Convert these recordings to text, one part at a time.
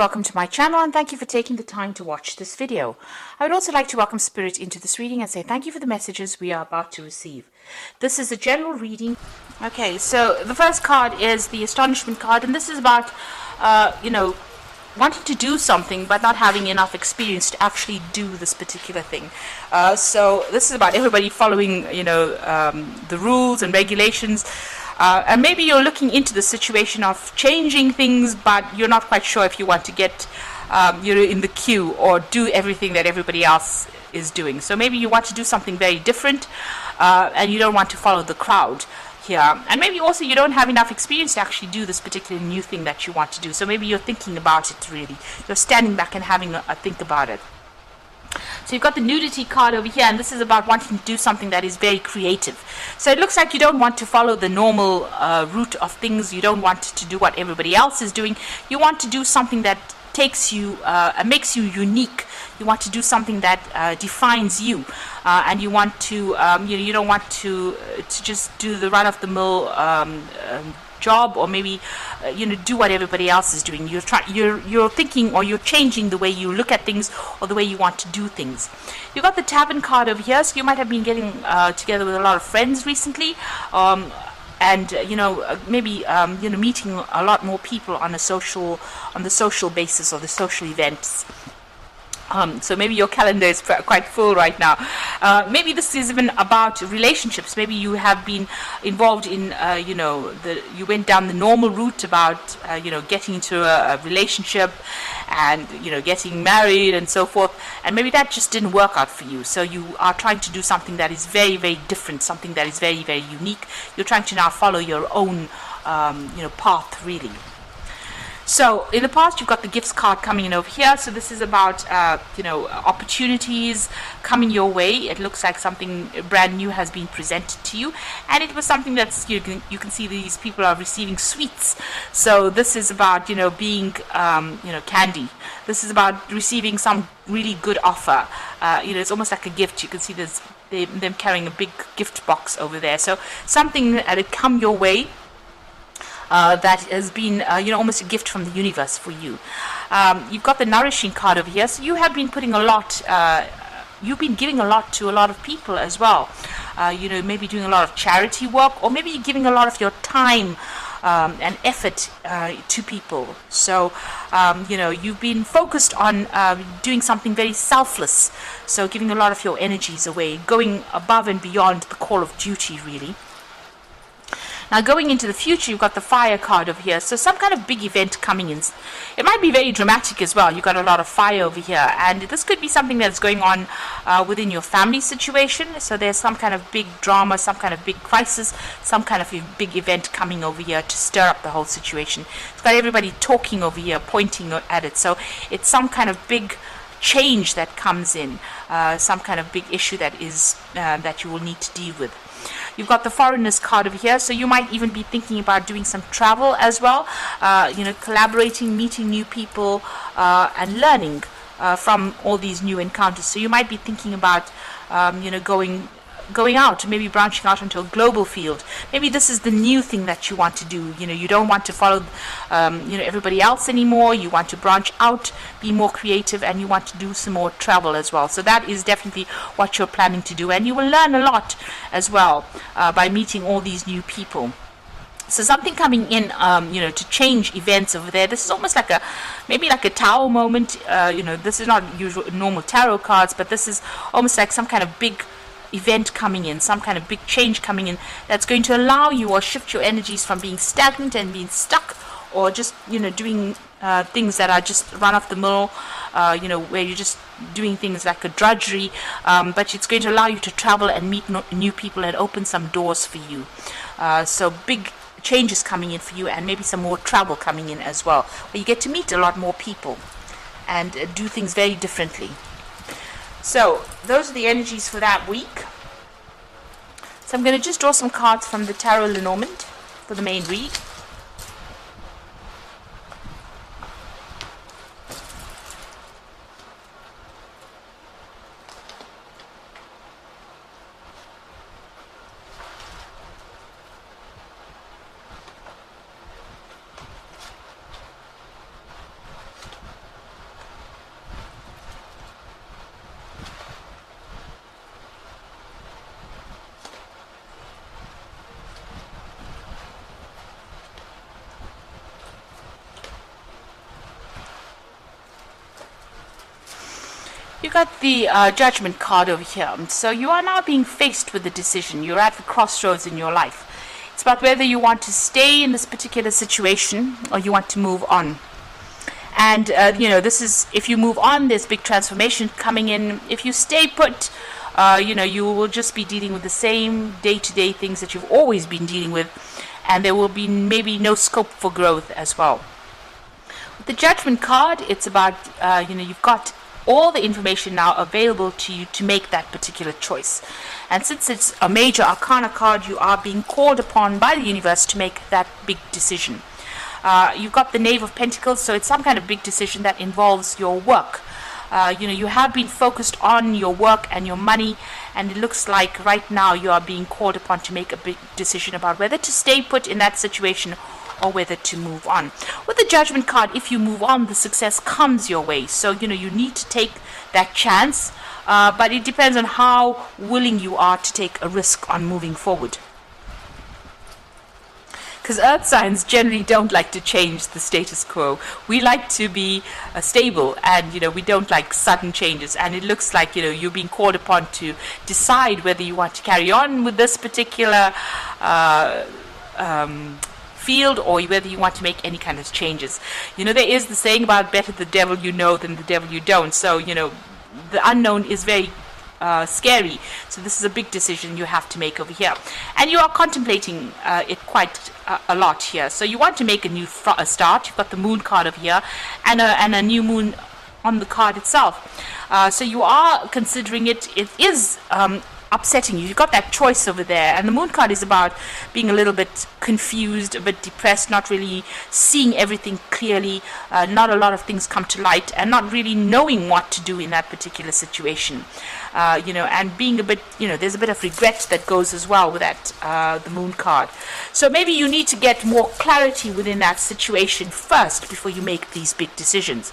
welcome to my channel and thank you for taking the time to watch this video. I would also like to welcome Spirit into this reading and say thank you for the messages we are about to receive. This is a general reading. Okay, so the first card is the Astonishment card, and this is about, wanting to do something but not having enough experience to actually do this particular thing. So this is about everybody following, the rules and regulations. And maybe you're looking into the situation of changing things, but you're not quite sure if you want to get in the queue or do everything that everybody else is doing. So maybe you want to do something very different, and you don't want to follow the crowd here. And maybe also you don't have enough experience to actually do this particular new thing that you want to do. So maybe you're thinking about it really. You're standing back and having a think about it. So you've got the Nudity card over here, and this is about wanting to do something that is very creative. So it looks like you don't want to follow the normal route of things. You don't want to do what everybody else is doing. You want to do something that takes you and makes you unique. You want to do something that defines you, and you want to you don't want to just do the run-of-the-mill job, or maybe do what everybody else is doing. You're thinking, or you're changing the way you look at things or the way you want to do things. You've got the Tavern card over here, so you might have been getting together with a lot of friends recently, and maybe meeting a lot more people on the social basis or the social events. So maybe your calendar is quite full right now. Maybe this is even about relationships. Maybe you have been involved in, you went down the normal route about, getting into a relationship and, getting married and so forth. And maybe that just didn't work out for you. So you are trying to do something that is very, very different, something that is very, very unique. You're trying to now follow your own, path, really. So in the past, you've got the Gifts card coming in over here. So this is about, opportunities coming your way. It looks like something brand new has been presented to you. And it was something that's, you can see these people are receiving sweets. So this is about, being, candy. This is about receiving some really good offer. It's almost like a gift. You can see there's them carrying a big gift box over there. So something that had come your way. That has been, almost a gift from the universe for you. You've got the Nourishing card over here. So you have been putting a lot, you've been giving a lot to a lot of people as well. Maybe doing a lot of charity work, or maybe you're giving a lot of your time and effort to people. So, you've been focused on doing something very selfless. So giving a lot of your energies away, going above and beyond the call of duty, really. Now going into the future, you've got the Fire card over here. So some kind of big event coming in. It might be very dramatic as well. You've got a lot of fire over here. And this could be something that's going on within your family situation. So there's some kind of big drama, some kind of big crisis, some kind of a big event coming over here to stir up the whole situation. It's got everybody talking over here, pointing at it. So it's some kind of big change that comes in, some kind of big issue that is that you will need to deal with. You've got the Foreigners card over here, so you might even be thinking about doing some travel as well, collaborating, meeting new people, and learning from all these new encounters. So you might be thinking about, going out, maybe branching out into a global field. Maybe this is the new thing that you want to do. You don't want to follow, everybody else anymore. You want to branch out, be more creative, and you want to do some more travel as well. So that is definitely what you're planning to do, and you will learn a lot as well by meeting all these new people. So something coming in, to change events over there. This is almost like maybe like a Tower moment. This is not usual normal tarot cards, but this is almost like some kind of big event coming in, some kind of big change coming in that's going to allow you or shift your energies from being stagnant and being stuck, or just doing things that are just run off the mill, where you're just doing things like a drudgery, but it's going to allow you to travel and meet new people and open some doors for you. So big changes coming in for you, and maybe some more travel coming in as well, where you get to meet a lot more people and do things very differently. So those are the energies for that week. So I'm going to just draw some cards from the Tarot Lenormand for the main read. You got the Judgment card over here. So you are now being faced with a decision. You're at the crossroads in your life. It's about whether you want to stay in this particular situation or you want to move on. And, this is, if you move on, there's big transformation coming in. If you stay put, you will just be dealing with the same day-to-day things that you've always been dealing with. And there will be maybe no scope for growth as well. With the Judgment card, it's about, you've got all the information now available to you to make that particular choice. And since it's a major arcana card, you are being called upon by the universe to make that big decision. You've got the Knave of Pentacles, so it's some kind of big decision that involves your work. You have been focused on your work and your money, and it looks like right now you are being called upon to make a big decision about whether to stay put in that situation or whether to move on. With the Judgment card, if you move on, the success comes your way. So, you need to take that chance, but it depends on how willing you are to take a risk on moving forward. Because earth signs generally don't like to change the status quo. We like to be stable, and we don't like sudden changes. And it looks like you're being called upon to decide whether you want to carry on with this particular field or whether you want to make any kind of changes. There is the saying about better the devil you know than the devil you don't. So the unknown is very scary. So this is a big decision you have to make over here, and you are contemplating it quite a lot here. So you want to make a new start. You've got the Moon card over here, and a new moon on the card itself. So you are considering it. It is upsetting you. You've got that choice over there, and the Moon card is about being a little bit confused, a bit depressed, not really seeing everything clearly, not a lot of things come to light, and not really knowing what to do in that particular situation. And being a bit, there's a bit of regret that goes as well with that, the Moon card. So maybe you need to get more clarity within that situation first before you make these big decisions.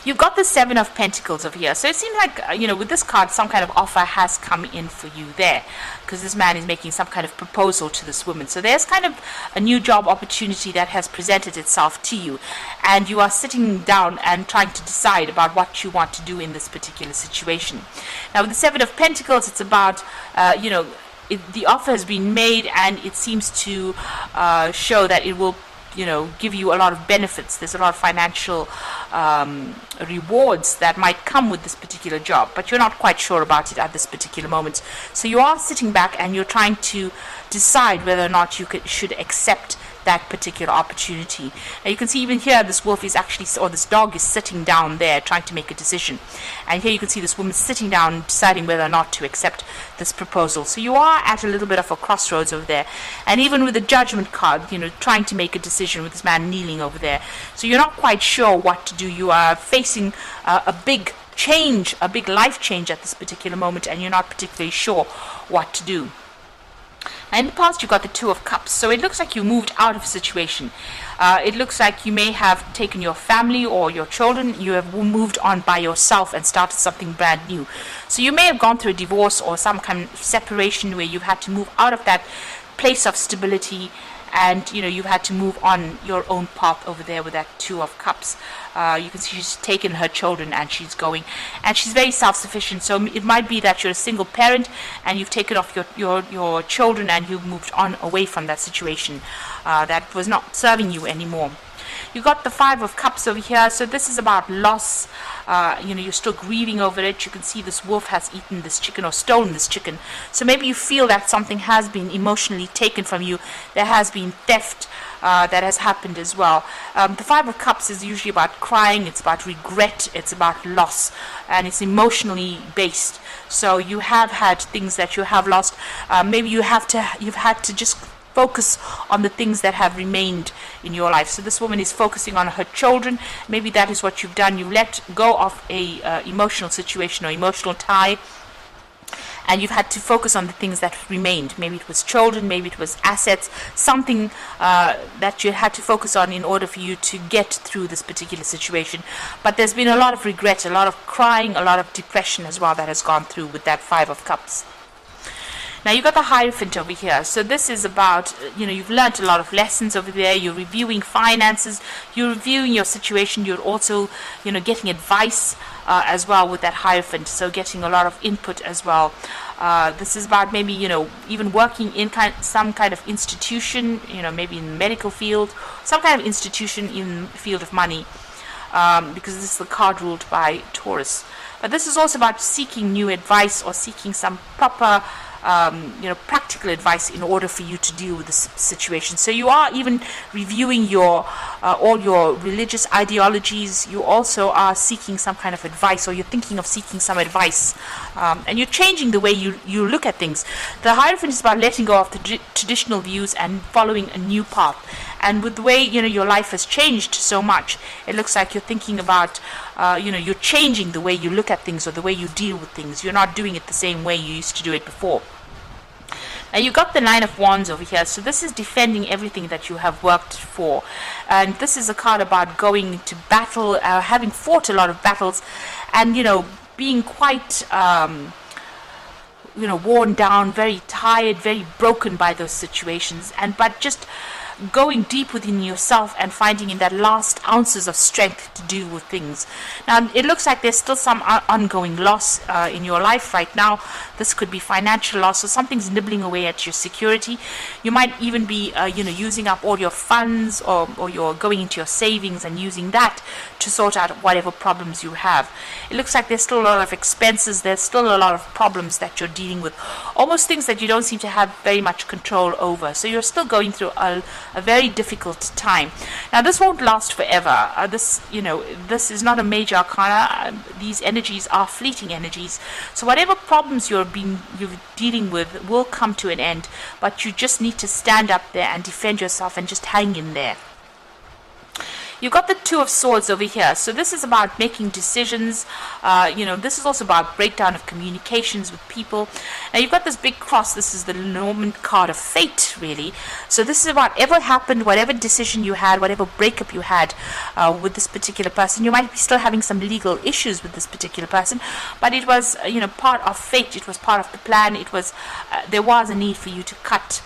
You've got the Seven of Pentacles over here. So it seems like, with this card, some kind of offer has come in for you there, because this man is making some kind of proposal to this woman. So there's kind of a new job opportunity that has presented itself to you, and you are sitting down and trying to decide about what you want to do in this particular situation. Now, with the Seven of Pentacles, it's about, the offer has been made, and it seems to show that it will give you a lot of benefits. There's a lot of financial rewards that might come with this particular job, but you're not quite sure about it at this particular moment. So you are sitting back and you're trying to decide whether or not you should accept that particular opportunity. Now you can see even here this wolf is actually, or this dog is sitting down there trying to make a decision, and here you can see this woman sitting down deciding whether or not to accept this proposal. So you are at a little bit of a crossroads over there, and even with the Judgment card, trying to make a decision with this man kneeling over there. So you're not quite sure what to do. You are facing a big change, a big life change at this particular moment, and you're not particularly sure what to do. In the past, you got the Two of Cups, so it looks like you moved out of a situation. It looks like you may have taken your family or your children, you have moved on by yourself and started something brand new. So you may have gone through a divorce or some kind of separation where you've had to move out of that place of stability, and you've had to move on your own path over there with that Two of Cups. You can see she's taken her children and she's going, and she's very self-sufficient. So it might be that you're a single parent and you've taken off your children and you've moved on away from that situation that was not serving you anymore. You got the Five of Cups over here, so this is about loss. You're still grieving over it. You can see this wolf has eaten this chicken or stolen this chicken. So maybe you feel that something has been emotionally taken from you. There has been theft that has happened as well. The Five of Cups is usually about crying. It's about regret. It's about loss, and it's emotionally based. So you have had things that you have lost. Maybe you've had to just focus on the things that have remained in your life. So this woman is focusing on her children. Maybe that is what you've done. You let go of a emotional situation or emotional tie, and you've had to focus on the things that remained. Maybe it was children, maybe it was assets, something that you had to focus on in order for you to get through this particular situation. But there's been a lot of regret, a lot of crying, a lot of depression as well that has gone through with that Five of Cups. Now you got the Hierophant over here. So this is about, you've learned a lot of lessons over there. You're reviewing finances. You're reviewing your situation. You're also, getting advice as well with that Hierophant. So getting a lot of input as well. This is about maybe, even working in some kind of institution, maybe in the medical field, some kind of institution in the field of money, because this is the card ruled by Taurus. But this is also about seeking new advice or seeking some proper, practical advice in order for you to deal with this situation. So you are even reviewing all your religious ideologies. You also are seeking some kind of advice, or you're thinking of seeking some advice, and you're changing the way you look at things. The Hierophant is about letting go of the traditional views and following a new path. And with the way your life has changed so much, it looks like you're thinking about you're changing the way you look at things or the way you deal with things. You're not doing it the same way you used to do it before. Now you got the Nine of Wands over here. So this is defending everything that you have worked for. And this is a card about going to battle, having fought a lot of battles, and being quite worn down, very tired, very broken by those situations, but just going deep within yourself and finding in that last ounces of strength to deal with things. Now it looks like there's still some ongoing loss in your life right now. This could be financial loss, or something's nibbling away at your security. You might even be using up all your funds, or you're going into your savings and using that to sort out whatever problems you have. It looks like there's still a lot of expenses. There's still a lot of problems that you're dealing with, almost things that you don't seem to have very much control over. So you're still going through a very difficult time. Now this won't last forever. This is not a major arcana. These energies are fleeting energies. So whatever problems you're dealing with will come to an end, but you just need to stand up there and defend yourself and just hang in there. You've got the Two of Swords over here. So this is about making decisions. This is also about breakdown of communications with people. Now you've got this big cross. This is the Norman card of fate, really. So this is about whatever happened, whatever decision you had, whatever breakup you had with this particular person. You might be still having some legal issues with this particular person, but it was, part of fate. It was part of the plan. It was, there was a need for you to cut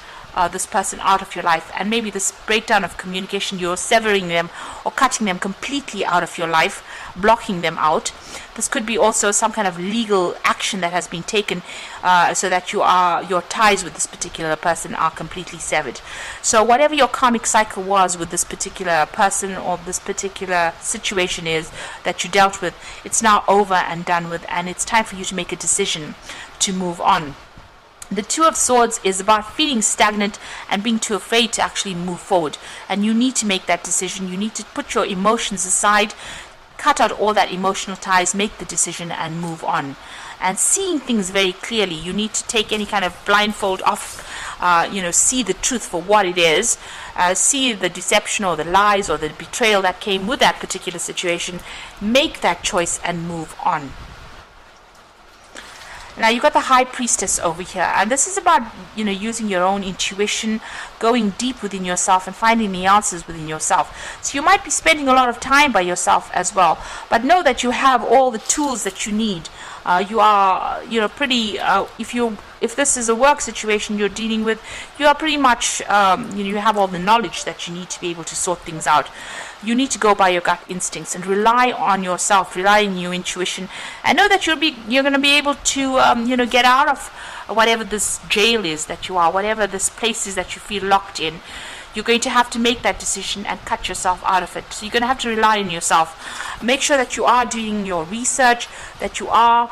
this person out of your life, and maybe this breakdown of communication, you're severing them or cutting them completely out of your life, blocking them out. This could be also some kind of legal action that has been taken so that your ties with this particular person are completely severed. So whatever your karmic cycle was with this particular person or this particular situation is that you dealt with, it's now over and done with, and it's time for you to make a decision to move on. The Two of Swords is about feeling stagnant and being too afraid to actually move forward. And you need to make that decision. You need to put your emotions aside, cut out all that emotional ties, make the decision and move on. And seeing things very clearly, you need to take any kind of blindfold off, see the truth for what it is, see the deception or the lies or the betrayal that came with that particular situation, make that choice and move on. Now you've got the High Priestess over here, and this is about using your own intuition, going deep within yourself and finding the answers within yourself. So you might be spending a lot of time by yourself as well, but know that you have all the tools that you need. You are pretty if this is a work situation you're dealing with, you are pretty much you have all the knowledge that you need to be able to sort things out. You need to go by your gut instincts and rely on yourself, rely on your intuition, and know that you're going to be able to get out of whatever this jail is that you are, whatever this place is that you feel locked in. You're going to have to make that decision and cut yourself out of it. So you're going to have to rely on yourself. Make sure that you are doing your research, that you are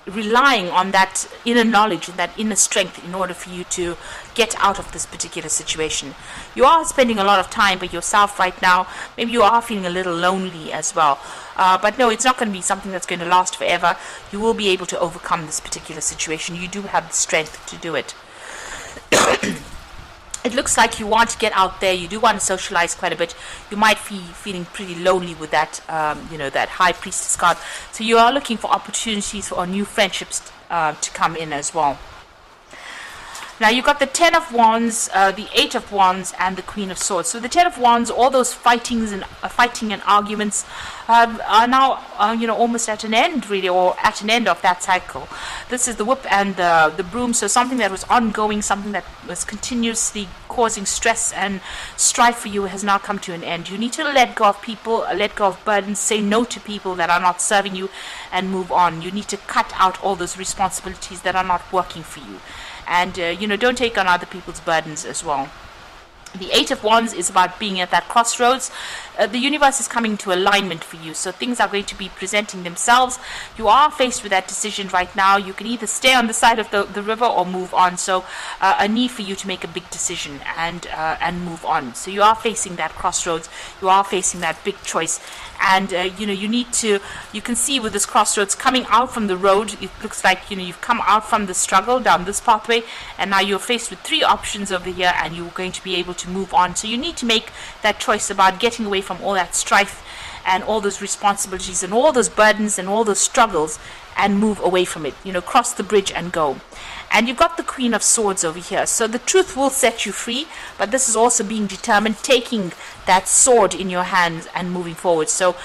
relying on that inner knowledge and that inner strength in order for you to get out of this particular situation. You are spending a lot of time by yourself right now. Maybe you are feeling a little lonely as well. But no, it's not going to be something that's going to last forever. You will be able to overcome this particular situation. You do have the strength to do it. It looks like you want to get out there. You do want to socialize quite a bit. You might be feeling pretty lonely with that, that High Priestess card. So you are looking for opportunities for new friendships to come in as well. Now you've got the Ten of Wands, the Eight of Wands, and the Queen of Swords. So the Ten of Wands, all those fighting and arguments are now almost at an end, really, or at an end of that cycle. This is the whip and the broom. So something that was ongoing, something that was continuously causing stress and strife for you has now come to an end. You need to let go of people, let go of burdens, say no to people that are not serving you, and move on. You need to cut out all those responsibilities that are not working for you. And, don't take on other people's burdens as well. The Eight of Wands is about being at that crossroads. The universe is coming to alignment for you, so things are going to be presenting themselves. You are faced with that decision right now. You can either stay on the side of the river or move on. So a need for you to make a big decision and move on. So you are facing that crossroads. You are facing that big choice. And, you can see with this crossroads coming out from the road, it looks like, you've come out from the struggle down this pathway, and now you're faced with three options over here, and you're going to be able to move on. So you need to make that choice about getting away from all that strife and all those responsibilities and all those burdens and all those struggles, and move away from it. Cross the bridge and go. And you've got the Queen of Swords over here. So the truth will set you free, but this is also being determined, taking that sword in your hands and moving forward. So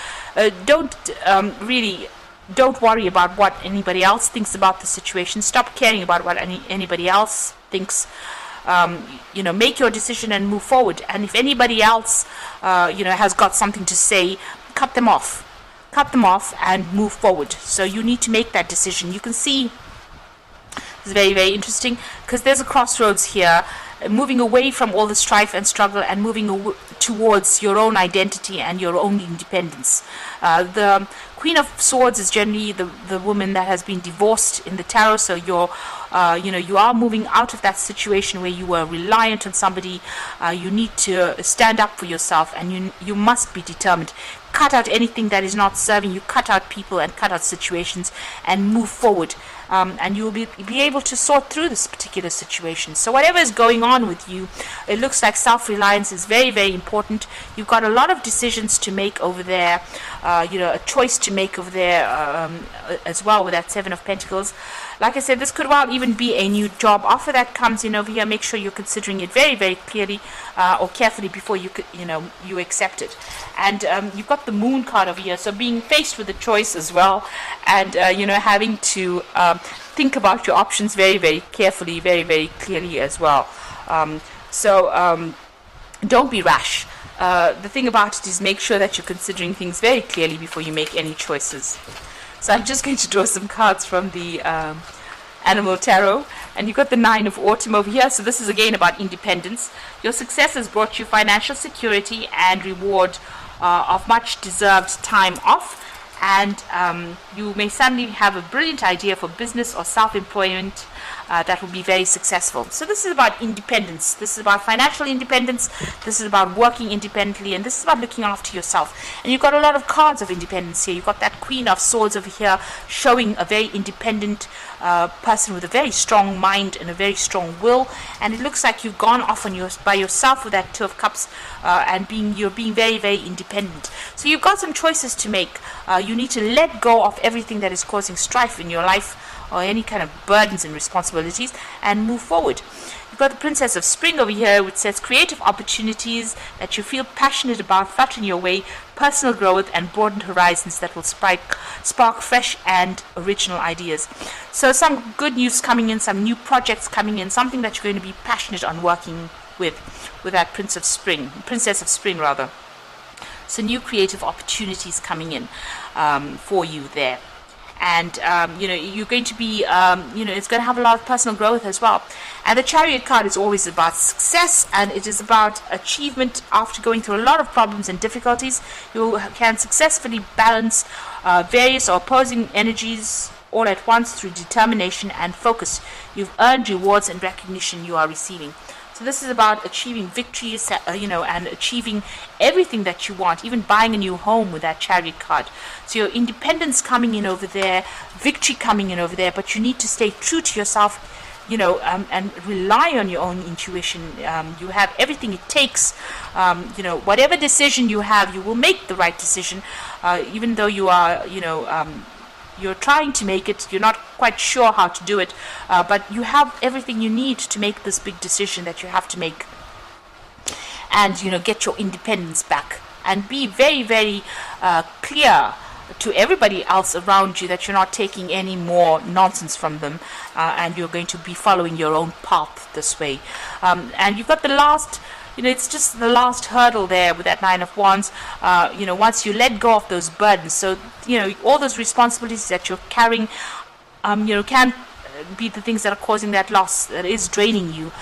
don't worry about what anybody else thinks about the situation. Stop caring about what anybody else thinks. Make your decision and move forward. And if anybody else, has got something to say, cut them off and move forward. So you need to make that decision. You can see it's very, very interesting because there's a crossroads here, moving away from all the strife and struggle and moving towards your own identity and your own independence. The Queen of Swords is generally the woman that has been divorced in the tarot, so you are moving out of that situation where you were reliant on somebody. You need to stand up for yourself, and you must be determined. Cut out anything that is not serving you, cut out people and cut out situations, and move forward. And you will be able to sort through this particular situation. So whatever is going on with you, it looks like self-reliance is very, very important. You've got a lot of decisions to make over there, a choice to make over there as well with that Seven of Pentacles. Like I said, this could well even be a new job offer that comes in over here. Make sure you're considering it very, very clearly or carefully before you accept it. And you've got the Moon card over here, so being faced with a choice as well, and having to think about your options very, very carefully, very, very clearly as well. Don't be rash. The thing about it is make sure that you're considering things very clearly before you make any choices. So I'm just going to draw some cards from the Animal Tarot. And you've got the Nine of Autumn over here. So this is again about independence. Your success has brought you financial security and reward of much deserved time off. And you may suddenly have a brilliant idea for business or self-employment that will be very successful. So this is about independence. This is about financial independence. This is about working independently, and this is about looking after yourself. And you've got a lot of cards of independence here. You've got that Queen of Swords over here, showing a very independent person with a very strong mind and a very strong will. And it looks like you've gone off by yourself with that Two of Cups, and you're being very, very independent. So you've got some choices to make. You need to let go of everything that is causing strife in your life, or any kind of burdens and responsibilities, and move forward. You've got the Princess of Spring over here, which says creative opportunities that you feel passionate about flutter in your way, personal growth and broadened horizons that will spark fresh and original ideas. So some good news coming in, some new projects coming in, something that you're going to be passionate on working with that Princess of Spring rather. So new creative opportunities coming in for you there. And you're going to be it's going to have a lot of personal growth as well. And the Chariot card is always about success, and it is about achievement. After going through a lot of problems and difficulties, you can successfully balance various or opposing energies all at once through determination and focus. You've earned rewards and recognition you are receiving. So this is about achieving victory, and achieving everything that you want, even buying a new home with that Chariot card. So your independence coming in over there, victory coming in over there, but you need to stay true to yourself, and rely on your own intuition. You have everything it takes. Whatever decision you have, you will make the right decision, even though you are, you're trying to make it, you're not quite sure how to do it, but you have everything you need to make this big decision that you have to make, and get your independence back, and be very, very clear to everybody else around you that you're not taking any more nonsense from them, and you're going to be following your own path this way. And you've got the last, it's just the last hurdle there with that Nine of Wands. Once you let go of those burdens, so all those responsibilities that you're carrying, can be the things that are causing that loss, that is draining you.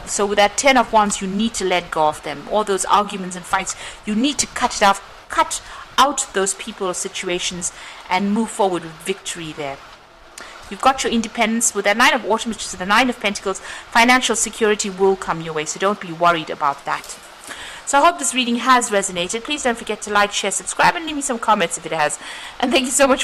So with that Ten of Wands, you need to let go of them. All those arguments and fights, you need to cut out those people or situations and move forward with victory there. You've got your independence. With that Nine of Autumn, which is the Nine of Pentacles, financial security will come your way, so don't be worried about that. So I hope this reading has resonated. Please don't forget to like, share, subscribe, and leave me some comments if it has. And thank you so much for